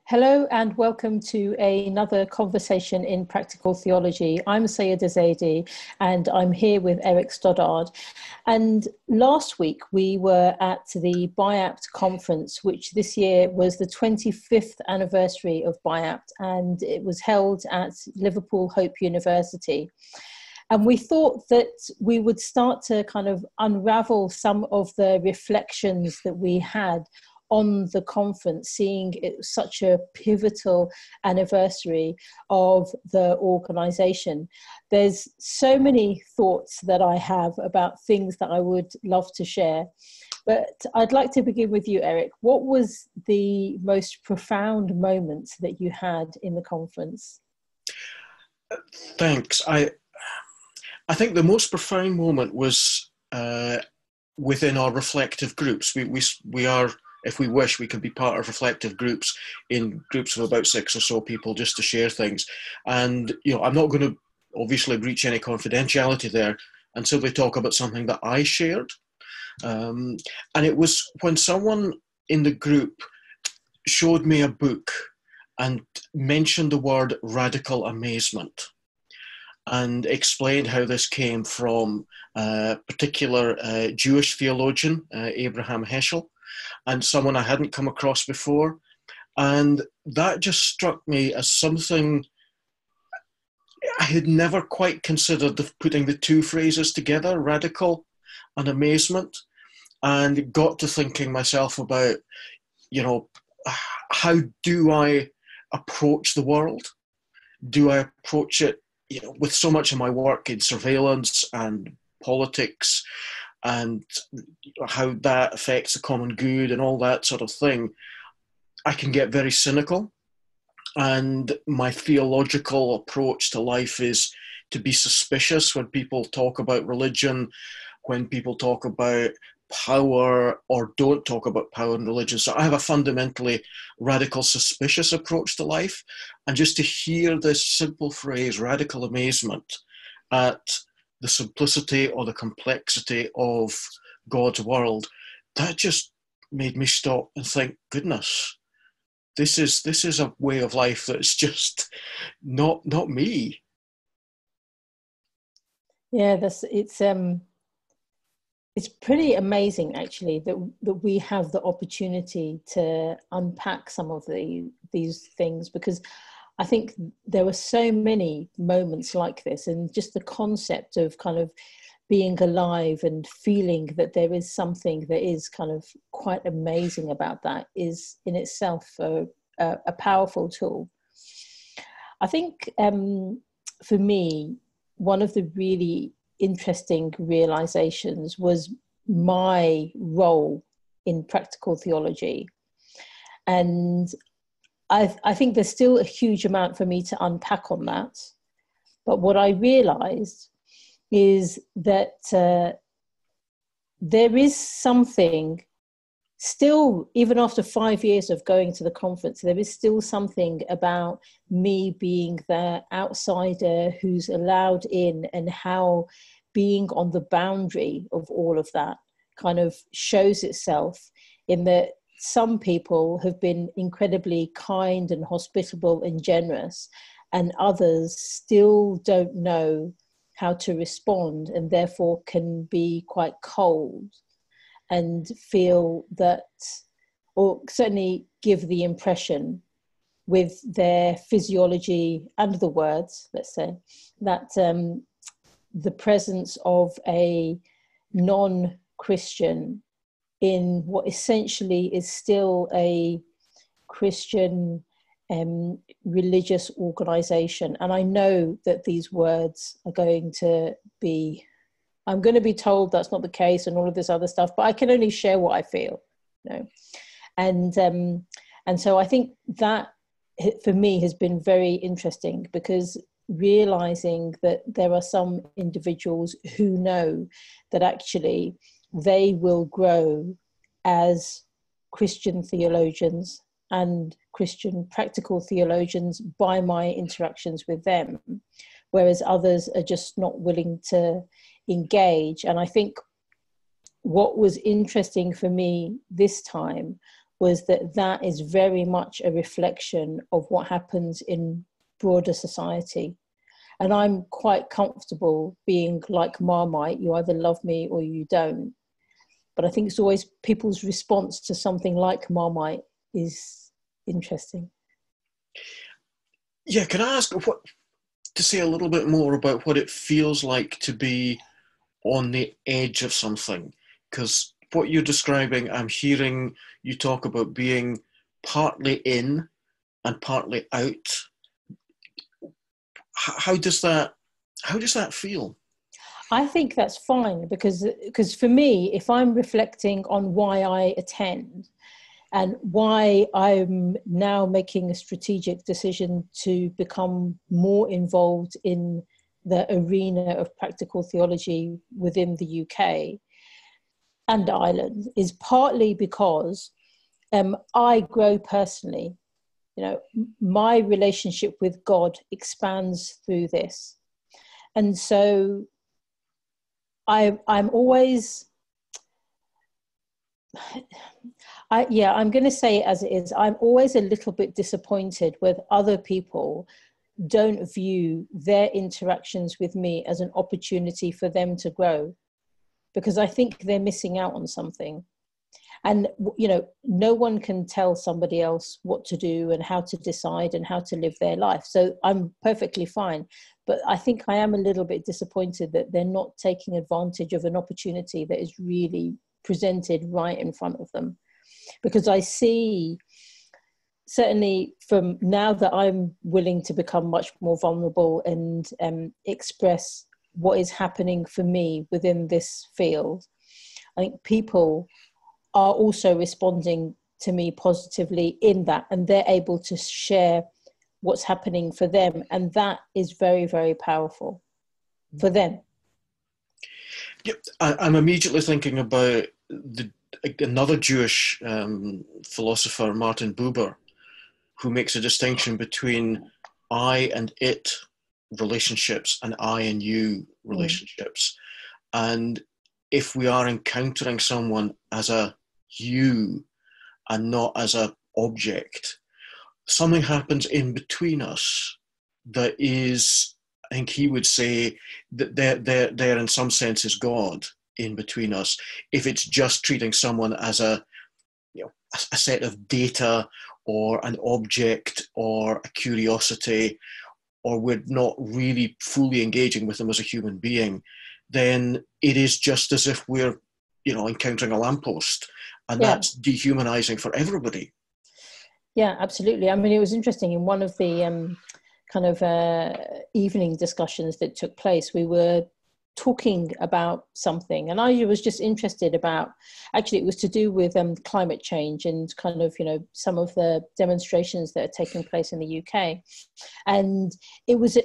Hello and welcome to another conversation in Practical Theology. I'm Saiyyidah Zaidi and I'm here with Eric Stoddart. And last week we were at the BIAPT conference, which this year was the 25th anniversary of BIAPT, and it was held at Liverpool Hope University. And we thought that we would start to kind of unravel some of the reflections that we had on the conference, seeing it was such a pivotal anniversary of the organization. There's so many thoughts that I have about things that I would love to share, but I'd like to begin with you, Eric. What was the most profound moment that you had in the conference? Thanks. I think the most profound moment was within our reflective groups. We are, if we wish, we can be part of reflective groups in groups of about 6 or so people just to share things. And, I'm not going to obviously breach any confidentiality there and simply talk about something that I shared. And it was when someone in the group showed me a book and mentioned the word radical amazement and explained how this came from a particular Jewish theologian, Abraham Heschel, and someone I hadn't come across before. And that just struck me as something I had never quite considered, putting the two phrases together, radical and amazement, and got to thinking myself about, how do I approach the world? Do I approach it, with so much of my work in surveillance and politics, and how that affects the common good and all that sort of thing, I can get very cynical. And my theological approach to life is to be suspicious when people talk about religion, when people talk about power or don't talk about power and religion. So I have a fundamentally radical, suspicious approach to life. And just to hear this simple phrase, radical amazement, at the simplicity or the complexity of God's world, that just made me stop and think, goodness, this is a way of life that's just not me. Yeah, it's pretty amazing actually that we have the opportunity to unpack some of these things, because I think there were so many moments like this, and just the concept of kind of being alive and feeling that there is something that is kind of quite amazing about that is in itself a powerful tool. I think for me, one of the really interesting realizations was my role in practical theology. And I think there's still a huge amount for me to unpack on that. But what I realized is that there is something still, even after 5 years of going to the conference, there is still something about me being the outsider who's allowed in, and how being on the boundary of all of that kind of shows itself in that some people have been incredibly kind and hospitable and generous, and others still don't know how to respond, and therefore can be quite cold and feel that, or certainly give the impression with their physiology and the words, let's say, that the presence of a non-Christian in what essentially is still a Christian religious organization. And I know that these words are going to be, I'm going to be told that's not the case and all of this other stuff, but I can only share what I feel, And so I think that for me has been very interesting, because realizing that there are some individuals who know that actually they will grow as Christian theologians and Christian practical theologians by my interactions with them, whereas others are just not willing to engage. And I think what was interesting for me this time was that that is very much a reflection of what happens in broader society. And I'm quite comfortable being like Marmite, you either love me or you don't. But I think it's always people's response to something like Marmite is interesting. Yeah, can I ask to say a little bit more about what it feels like to be on the edge of something? Because what you're describing, I'm hearing you talk about being partly in and partly out. How does that feel? I think that's fine because for me, if I'm reflecting on why I attend and why I'm now making a strategic decision to become more involved in the arena of practical theology within the UK and Ireland, is partly because I grow personally. You know, my relationship with God expands through this. And so I'm always, I'm going to say it as it is. I'm always a little bit disappointed with other people don't view their interactions with me as an opportunity for them to grow, because I think they're missing out on something. And, you know, no one can tell somebody else what to do and how to decide and how to live their life. So I'm perfectly fine. But I think I am a little bit disappointed that they're not taking advantage of an opportunity that is really presented right in front of them. Because I see, certainly from now that I'm willing to become much more vulnerable and express what is happening for me within this field, I think people are also responding to me positively in that, and they're able to share what's happening for them. And that is very, very powerful for them. Yep. I'm immediately thinking about another Jewish philosopher, Martin Buber, who makes a distinction between I and it relationships and I and you relationships. And if we are encountering someone as a you and not as an object, something happens in between us that is, I think he would say, that they're in some sense is God in between us. If it's just treating someone as a set of data or an object or a curiosity, or we're not really fully engaging with them as a human being, then it is just as if we're, encountering a lamppost, and that's dehumanizing for everybody. Yeah, absolutely. I mean, it was interesting in one of the evening discussions that took place, we were talking about something, and I was just interested about, actually it was to do with climate change and some of the demonstrations that are taking place in the UK. And it was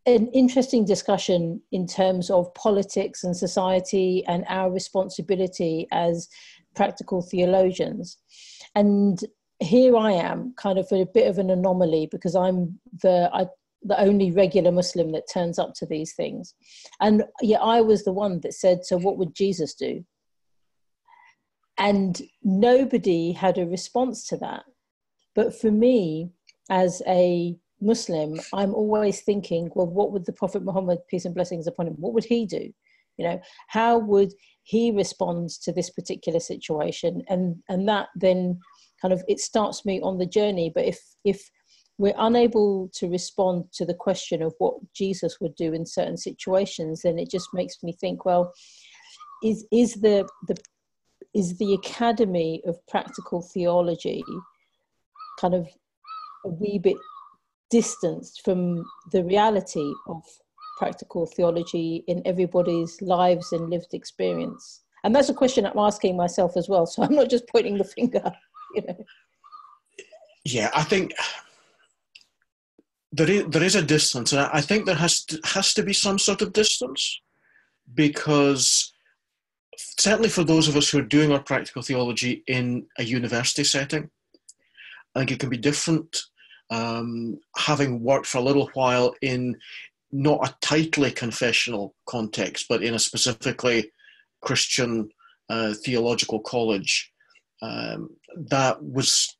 an interesting discussion in terms of politics and society and our responsibility as practical theologians. And here I am, kind of a bit of an anomaly, because I'm the only regular Muslim that turns up to these things. And yet I was the one that said, so what would Jesus do? And nobody had a response to that. But for me, as a Muslim, I'm always thinking, well, what would the Prophet Muhammad, peace and blessings upon him, what would he do? How would he respond to this particular situation? And that then it starts me on the journey. But if we're unable to respond to the question of what Jesus would do in certain situations, then it just makes me think, well, is the Academy of Practical Theology kind of a wee bit distanced from the reality of practical theology in everybody's lives and lived experience? And that's a question I'm asking myself as well. So I'm not just pointing the finger, Yeah, I think there is a distance, and I think there has to be some sort of distance, because certainly for those of us who are doing our practical theology in a university setting, I think it can be different. Having worked for a little while in not a tightly confessional context, but in a specifically Christian theological college, that was,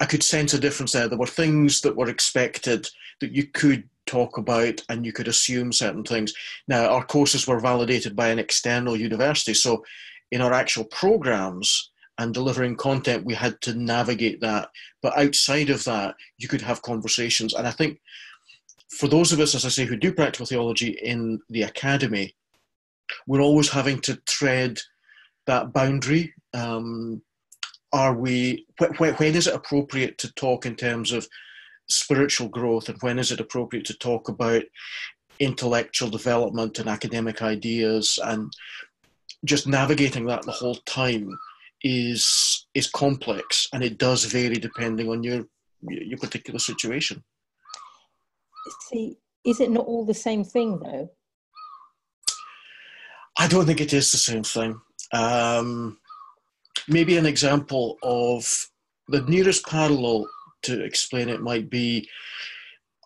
I could sense a difference there. There were things that were expected that you could talk about and you could assume certain things. Now, our courses were validated by an external university, so in our actual programs and delivering content, we had to navigate that. But outside of that, you could have conversations. And I think for those of us, as I say, who do practical theology in the academy, we're always having to tread that boundary. Are we, when is it appropriate to talk in terms of spiritual growth, and when is it appropriate to talk about intellectual development and academic ideas? And just navigating that the whole time is complex, and it does vary depending on your particular situation. See, is it not all the same thing though? I don't think it is the same thing. Maybe an example of the nearest parallel to explain it might be,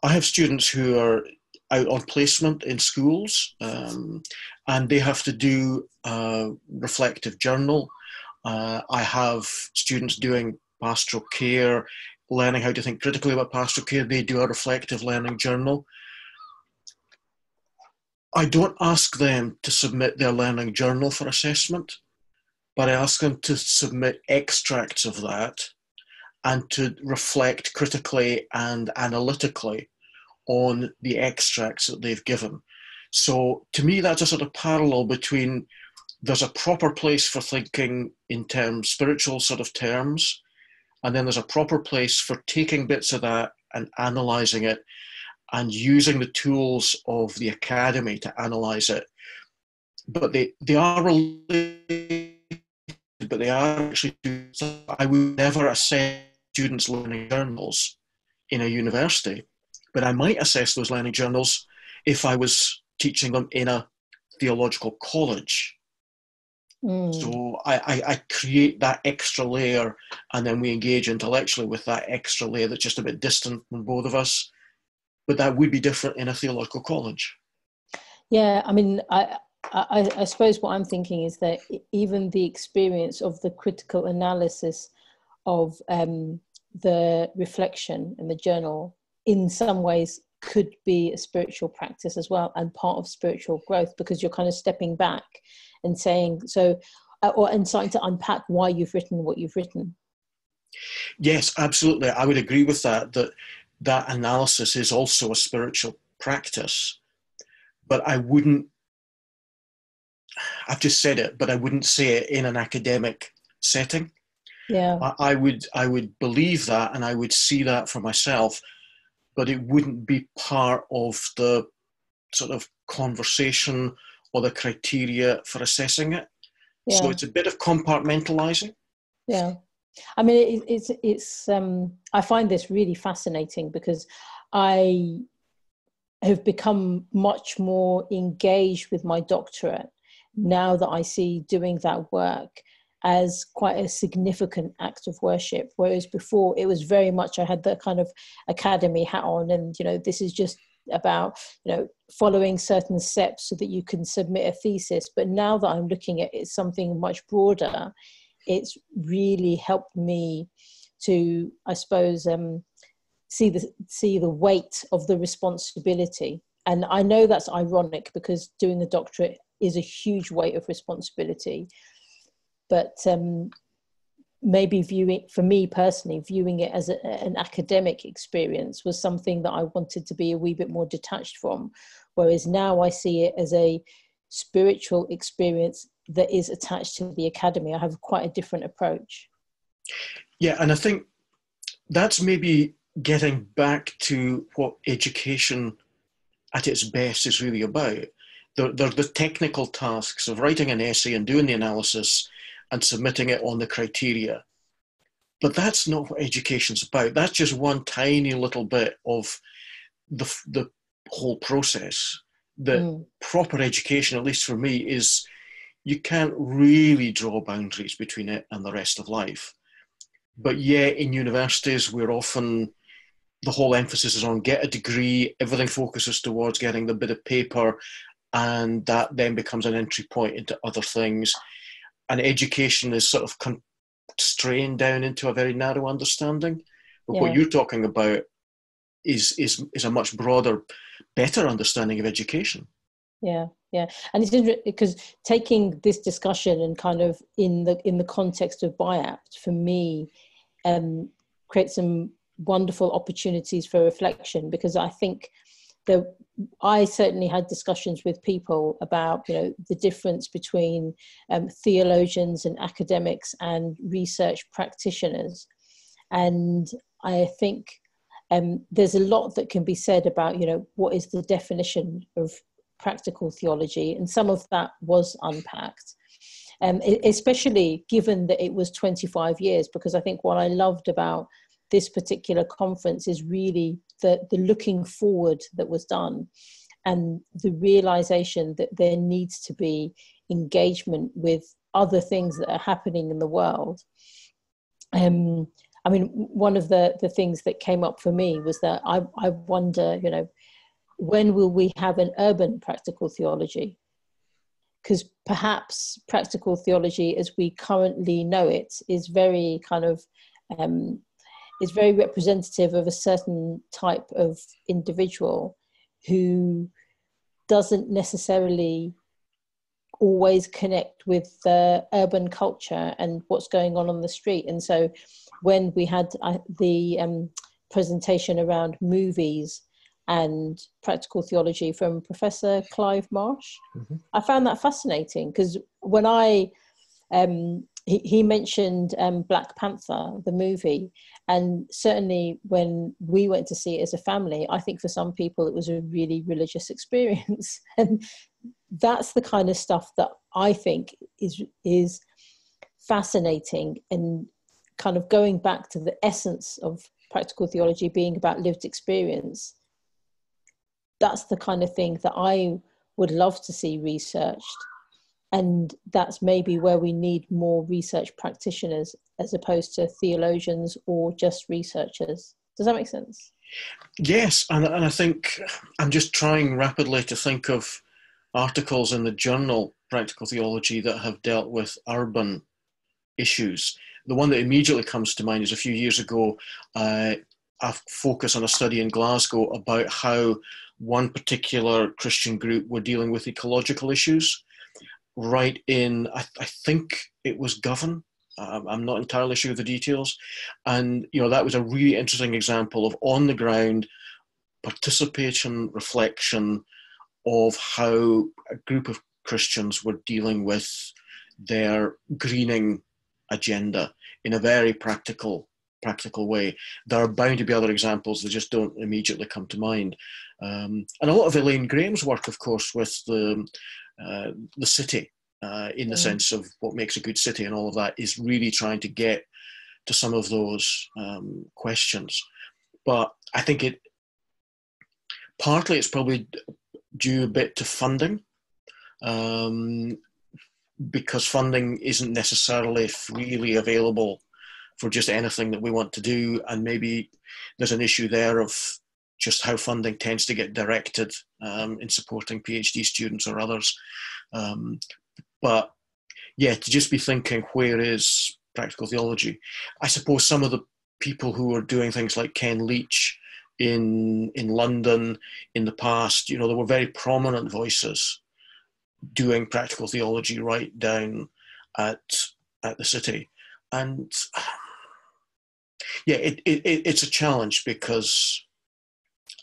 I have students who are out on placement in schools, and they have to do a reflective journal. I have students doing pastoral care, learning how to think critically about pastoral care. They do a reflective learning journal. I don't ask them to submit their learning journal for assessment, but I ask them to submit extracts of that and to reflect critically and analytically on the extracts that they've given. So to me, that's a sort of parallel between, there's a proper place for thinking in terms, spiritual sort of terms, and then there's a proper place for taking bits of that and analysing it and using the tools of the academy to analyse it. But they are related, but they are actually, I would never assess students' learning journals in a university, but I might assess those learning journals if I was teaching them in a theological college. So I create that extra layer, and then we engage intellectually with that extra layer that's just a bit distant from both of us. But that would be different in a theological college. Yeah, I mean, I suppose what I'm thinking is that even the experience of the critical analysis of the reflection in the journal in some ways could be a spiritual practice as well, and part of spiritual growth, because you're kind of stepping back and saying, and starting to unpack why you've written what you've written. Yes, absolutely. I would agree with that analysis is also a spiritual practice, but I wouldn't, I've just said it, but I wouldn't say it in an academic setting. Yeah. I would believe that, and I would see that for myself, but it wouldn't be part of the sort of conversation or the criteria for assessing it. Yeah. So it's a bit of compartmentalizing. Yeah. I mean, it's I find this really fascinating because I have become much more engaged with my doctorate now that I see doing that work as quite a significant act of worship, whereas before it was very much, I had the kind of academy hat on, and this is just about following certain steps so that you can submit a thesis. But now that I'm looking at it, something much broader, it's really helped me to, I suppose, see the weight of the responsibility. And I know that's ironic because doing a doctorate is a huge weight of responsibility. But maybe for me personally, viewing it as an academic experience was something that I wanted to be a wee bit more detached from. Whereas now I see it as a spiritual experience that is attached to the academy. I have quite a different approach. Yeah, and I think that's maybe getting back to what education at its best is really about. They're the technical tasks of writing an essay and doing the analysis and submitting it on the criteria. But that's not what education's about. That's just one tiny little bit of the whole process. The proper education, at least for me, is you can't really draw boundaries between it and the rest of life. But yeah, in universities, we're often, the whole emphasis is on get a degree, everything focuses towards getting the bit of paper, and that then becomes an entry point into other things. And education is sort of strain down into a very narrow understanding. But Yeah. what you're talking about is a much broader, better understanding of education. Yeah, yeah, and it's interesting because taking this discussion and kind of in the context of BIAPT, for me, creates some wonderful opportunities for reflection, because I think that I certainly had discussions with people about, you know, the difference between theologians and academics and research practitioners, and I think there's a lot that can be said about, you know, what is the definition of practical theology, and some of that was unpacked, especially given that it was 25 years, because I think what I loved about this particular conference is really the looking forward that was done, and the realization that there needs to be engagement with other things that are happening in the world. I mean, one of the things that came up for me was that I wonder, you know, when will we have an urban practical theology? Because perhaps practical theology as we currently know it is very kind of, is very representative of a certain type of individual who doesn't necessarily always connect with the urban culture and what's going on the street. And so when we had the presentation around movies and practical theology from Professor Clive Marsh, I found that fascinating, because when he mentioned Black Panther, the movie, and certainly when we went to see it as a family, I think for some people it was a really religious experience. And that's the kind of stuff that I think is fascinating, and kind of going back to the essence of practical theology being about lived experience. That's the kind of thing that I would love to see researched. And that's maybe where we need more research practitioners as opposed to theologians or just researchers. Does that make sense? Yes, and I think I'm just trying rapidly to think of articles in the journal Practical Theology that have dealt with urban issues. The one that immediately comes to mind is a few years ago, a focus on a study in Glasgow about how one particular Christian group were dealing with ecological issues. Right in, I think it was Govan. I'm not entirely sure of the details. And, you know, that was a really interesting example of on the ground participation, reflection of how a group of Christians were dealing with their greening agenda in a very practical way. There are bound to be other examples that just don't immediately come to mind. And a lot of Elaine Graham's work, of course, with the city, in the sense of what makes a good city and all of that, is really trying to get to some of those questions. But I think partly it's probably due a bit to funding, because funding isn't necessarily freely available for just anything that we want to do, and maybe there's an issue there of just how funding tends to get directed in supporting PhD students or others. But yeah, to just be thinking, where is practical theology? I suppose some of the people who are doing things like Ken Leach in London in the past, you know, there were very prominent voices doing practical theology right down at the city. And yeah, it's a challenge, because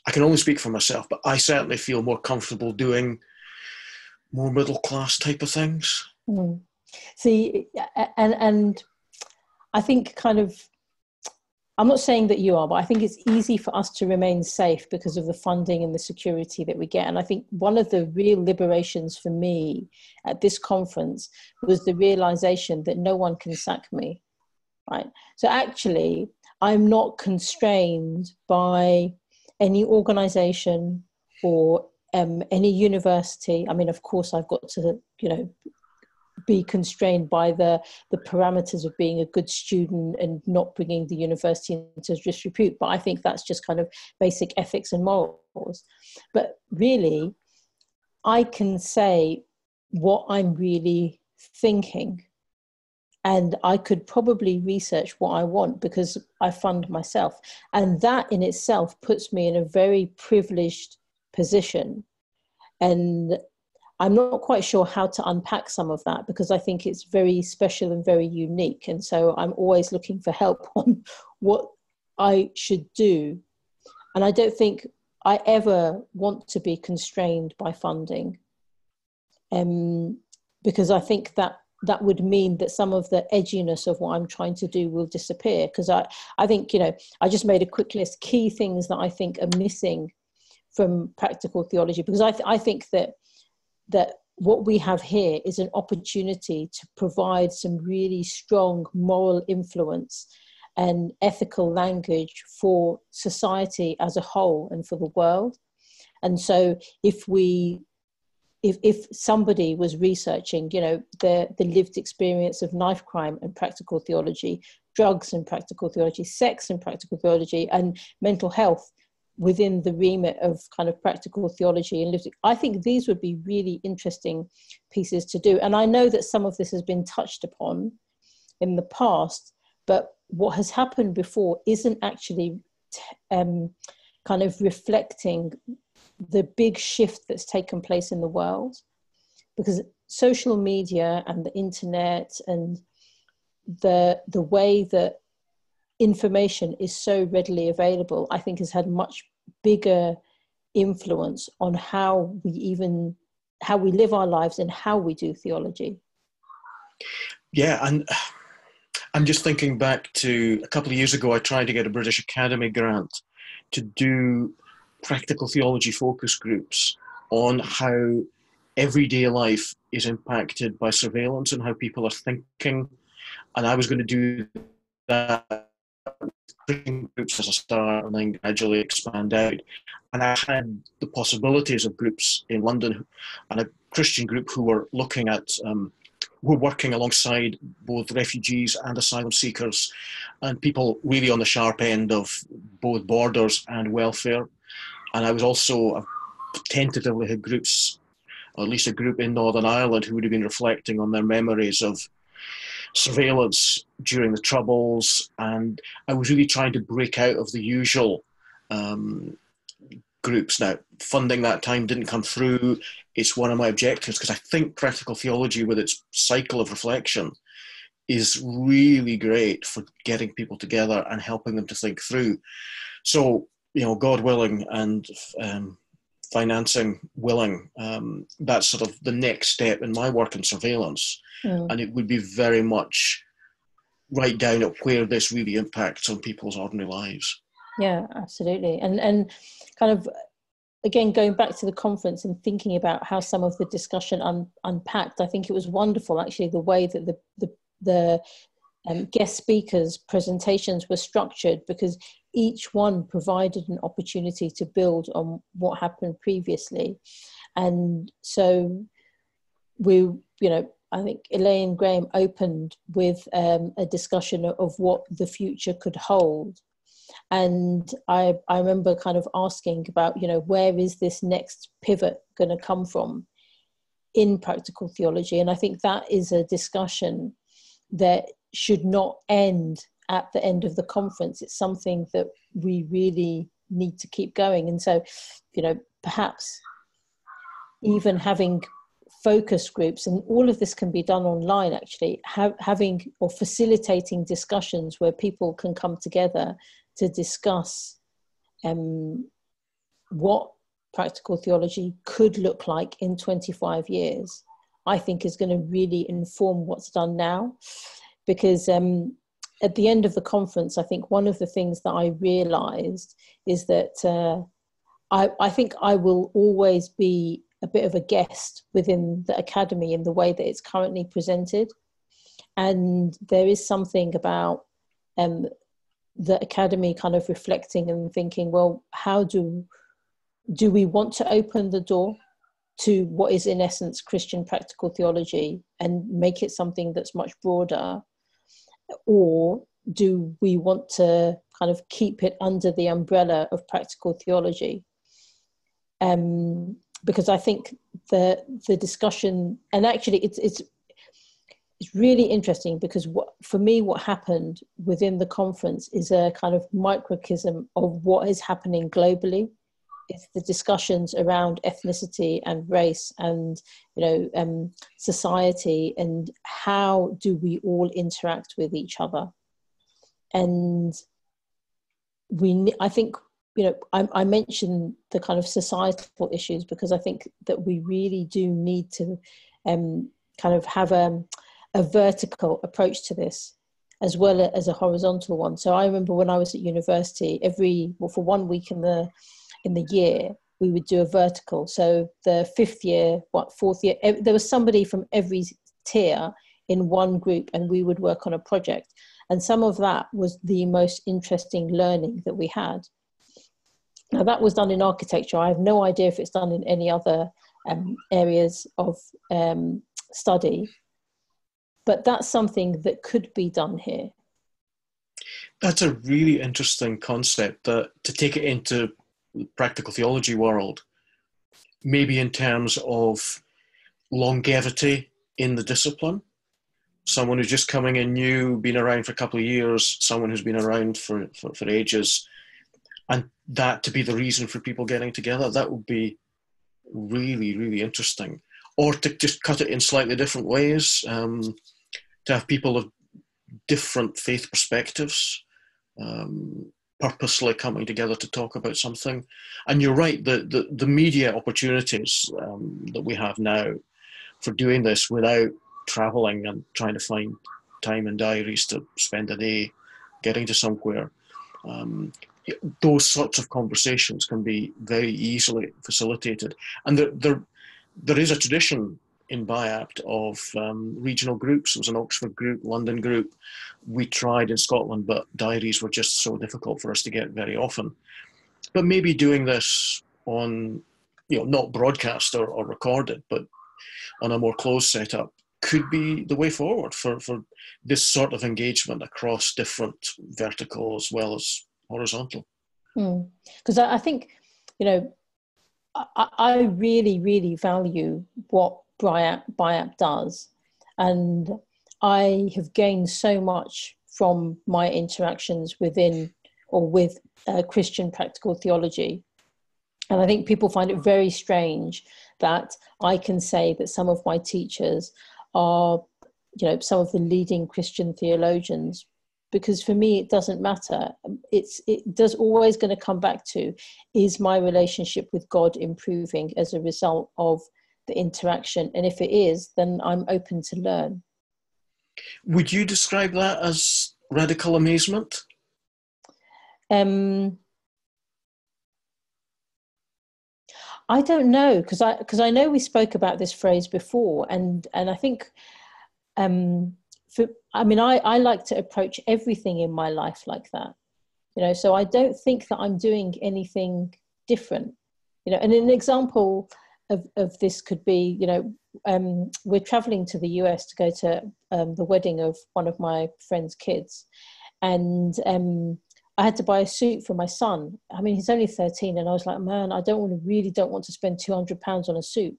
I can only speak for myself, but I certainly feel more comfortable doing more middle class type of things. See, and I think kind of, I'm not saying that you are, but I think it's easy for us to remain safe because of the funding and the security that we get. And I think one of the real liberations for me at this conference was the realization that no one can sack me, right? So actually, I'm not constrained by any organization or any university. I mean, of course, I've got to, you know, be constrained by the parameters of being a good student and not bringing the university into disrepute. But I think that's just kind of basic ethics and morals. But really, I can say what I'm really thinking. and I could probably research what I want because I fund myself. And that in itself puts me in a very privileged position. And I'm not quite sure how to unpack some of that because I think it's very special and very unique. And so I'm always looking for help on what I should do. And I don't think I ever want to be constrained by funding, because I think that would mean that some of the edginess of what I'm trying to do will disappear. Because I think, I just made a quick list, key things that I think are missing from practical theology, because I think that what we have here is an opportunity to provide some really strong moral influence and ethical language for society as a whole and for the world. And so if somebody was researching, the lived experience of knife crime and practical theology, drugs and practical theology, sex and practical theology, and mental health within the remit of kind of practical theology and lived, I think these would be really interesting pieces to do. And I know that some of this has been touched upon in the past, but what has happened before isn't actually kind of reflecting the big shift that's taken place in the world, because social media and the internet and the way that information is so readily available, I think has had much bigger influence on how we live our lives and how we do theology. Yeah, and I'm just thinking back to a couple of years ago, I tried to get a British Academy grant to do practical theology focus groups on how everyday life is impacted by surveillance and how people are thinking. And I was going to do that groups as a start and then gradually expand out. And I had the possibilities of groups in London and a Christian group who were looking at, were working alongside both refugees and asylum seekers and people really on the sharp end of both borders and welfare. And I was also tentatively had groups, or at least a group in Northern Ireland, who would have been reflecting on their memories of surveillance during the Troubles. And I was really trying to break out of the usual groups. Now, funding that time didn't come through. It's one of my objectives because I think practical theology with its cycle of reflection is really great for getting people together and helping them to think through. So, God willing and financing willing, that's sort of the next step in my work in surveillance. And it would be very much right down at where this really impacts on people's ordinary lives. Yeah, absolutely. And kind of, again, going back to the conference and thinking about how some of the discussion unpacked, I think it was wonderful, actually, the way that the guest speakers' presentations were structured, because each one provided an opportunity to build on what happened previously. And so I think Elaine Graham opened with a discussion of what the future could hold. And I remember kind of asking about, where is this next pivot going to come from in practical theology? And I think that is a discussion that should not end at the end of the conference. It's something that we really need to keep going. And so, perhaps even having focus groups, and all of this can be done online, actually, having or facilitating discussions where people can come together to discuss what practical theology could look like in 25 years, I think is going to really inform what's done now. Because at the end of the conference, I think one of the things that I realized is that I think I will always be a bit of a guest within the academy in the way that it's currently presented. And there is something about the academy kind of reflecting and thinking, well, how do we want to open the door to what is in essence Christian practical theology and make it something that's much broader? Or do we want to kind of keep it under the umbrella of practical theology? Because I think the discussion, and actually it's really interesting because for me, what happened within the conference is a kind of microcosm of what is happening globally. It's the discussions around ethnicity and race and, society, and how do we all interact with each other. And I think, I mentioned the kind of societal issues because I think that we really do need to kind of have a vertical approach to this as well as a horizontal one. So I remember when I was at university, for 1 week in the year, we would do a vertical. So the fourth year, there was somebody from every tier in one group, and we would work on a project. And some of that was the most interesting learning that we had. Now, that was done in architecture. I have no idea if it's done in any other areas of study, but that's something that could be done here. That's a really interesting concept, to take it into the practical theology world, maybe in terms of longevity in the discipline. Someone who's just coming in new, been around for a couple of years, someone who's been around for ages, and that to be the reason for people getting together. That would be really, really interesting. Or to just cut it in slightly different ways, to have people of different faith perspectives purposely coming together to talk about something. And you're right, the media opportunities that we have now for doing this without traveling and trying to find time in diaries to spend a day getting to somewhere, those sorts of conversations can be very easily facilitated. And there is a tradition in BIAPT of regional groups. It was an Oxford group, London group. We tried in Scotland, but diaries were just so difficult for us to get very often. But maybe doing this on, not broadcast or recorded, but on a more closed setup could be the way forward for this sort of engagement across different vertical as well as horizontal. Because I think, I really, really value what BIAPT does. And I have gained so much from my interactions with Christian practical theology. And I think people find it very strange that I can say that some of my teachers are, some of the leading Christian theologians, because for me, it doesn't matter. It does always going to come back to, is my relationship with God improving as a result of the interaction? And if it is, then I'm open to learn. Would you describe that as radical amazement? I don't know, because I know we spoke about this phrase before, and I think I like to approach everything in my life like that, so I don't think that I'm doing anything different, and an example of this could be, we're traveling to the US to go to the wedding of one of my friend's kids, and I had to buy a suit for my son. I mean, he's only 13, and I was like, man, I really don't want to spend £200 on a suit.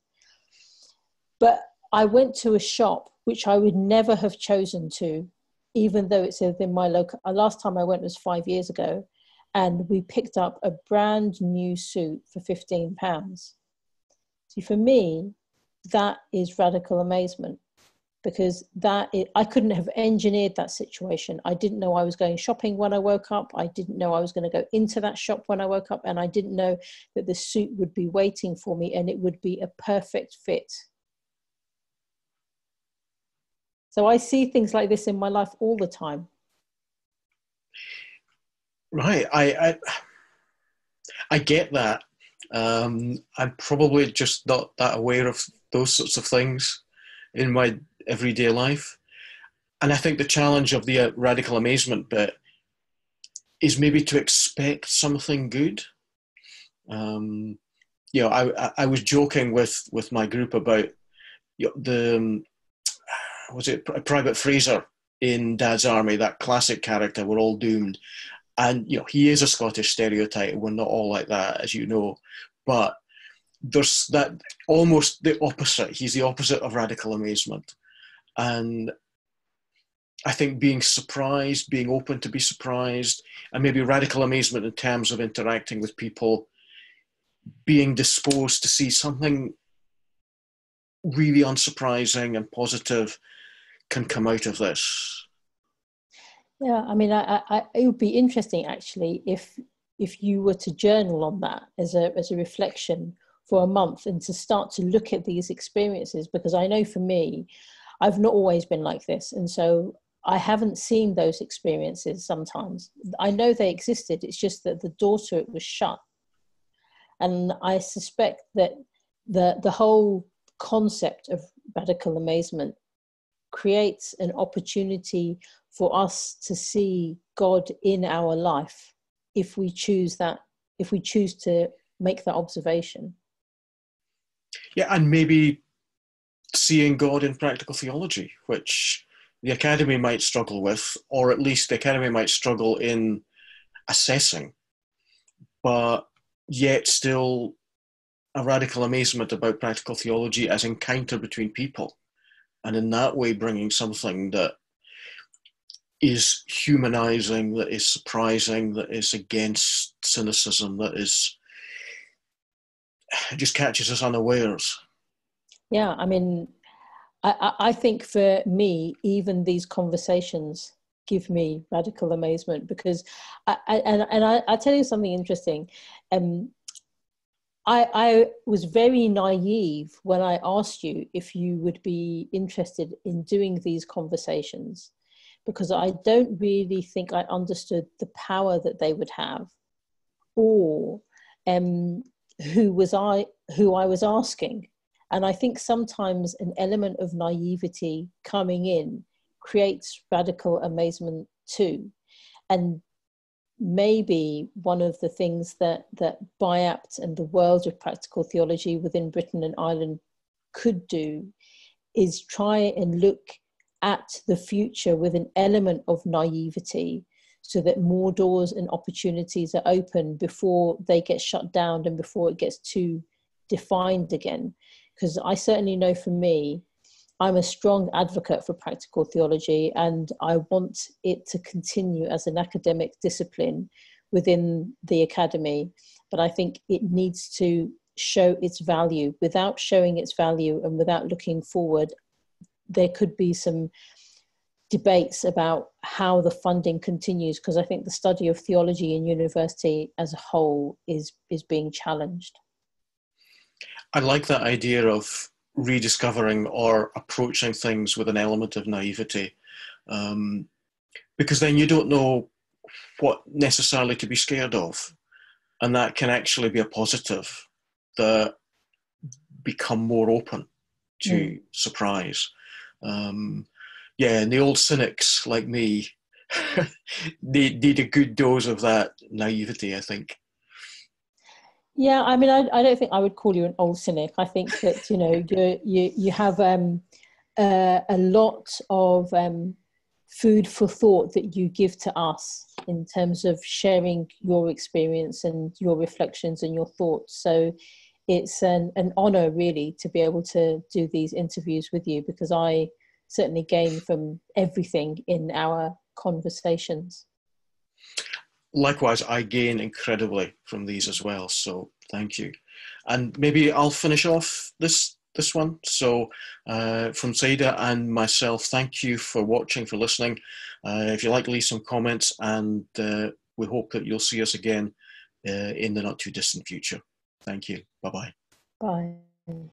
But I went to a shop which I would never have chosen to, even though it's within my local. Last time I went was 5 years ago, and we picked up a brand new suit for £15. See, for me, that is radical amazement, because I couldn't have engineered that situation. I didn't know I was going shopping when I woke up. I didn't know I was going to go into that shop when I woke up, and I didn't know that the suit would be waiting for me and it would be a perfect fit. So I see things like this in my life all the time. Right, I get that. I'm probably just not that aware of those sorts of things in my everyday life. And I think the challenge of the radical amazement bit is maybe to expect something good. I was joking with my group about was it Private Fraser in Dad's Army, that classic character, we're all doomed. And, he is a Scottish stereotype. We're not all like that, as you know. But there's that almost the opposite. He's the opposite of radical amazement. And I think being surprised, being open to be surprised, and maybe radical amazement in terms of interacting with people, being disposed to see something really unsurprising and positive can come out of this. Yeah, I mean, it would be interesting actually if you were to journal on that as a reflection for a month and to start to look at these experiences, because I know for me, I've not always been like this, and so I haven't seen those experiences sometimes. I know they existed, it's just that the door to it was shut. And I suspect that the whole concept of radical amazement creates an opportunity for us to see God in our life if we choose to make that observation. Yeah, and maybe seeing God in practical theology, which the Academy might struggle with, or at least the Academy might struggle in assessing, but yet still a radical amazement about practical theology as encounter between people, and in that way bringing something that is humanizing, that is surprising, that is against cynicism, that is just catches us unawares. Yeah, I mean, I think for me, even these conversations give me radical amazement, because I tell you something interesting. I was very naive when I asked you if you would be interested in doing these conversations, because I don't really think I understood the power that they would have, or who I was asking. And I think sometimes an element of naivety coming in creates radical amazement too. And maybe one of the things that BIAPT and the world of practical theology within Britain and Ireland could do is try and look at the future with an element of naivety, so that more doors and opportunities are open before they get shut down and before it gets too defined again. Because I certainly know for me, I'm a strong advocate for practical theology, and I want it to continue as an academic discipline within the Academy. But I think it needs to show its value. Without showing its value and without looking forward, there could be some debates about how the funding continues, because I think the study of theology in university as a whole is being challenged. I like that idea of rediscovering or approaching things with an element of naivety, because then you don't know what necessarily to be scared of, and that can actually be a positive, that become more open to surprise. Yeah, and the old cynics like me need a good dose of that naivety, I think. Yeah, I mean, I don't think I would call you an old cynic. I think that, you know, you have a lot of food for thought that you give to us in terms of sharing your experience and your reflections and your thoughts. So it's an honor really to be able to do these interviews with you, because I certainly gain from everything in our conversations. Likewise, I gain incredibly from these as well, so thank you. And maybe I'll finish off this one. So from Saiyyidah and myself, thank you for watching, for listening. If you like, leave some comments, and we hope that you'll see us again in the not too distant future. Thank you. Bye-bye. Bye.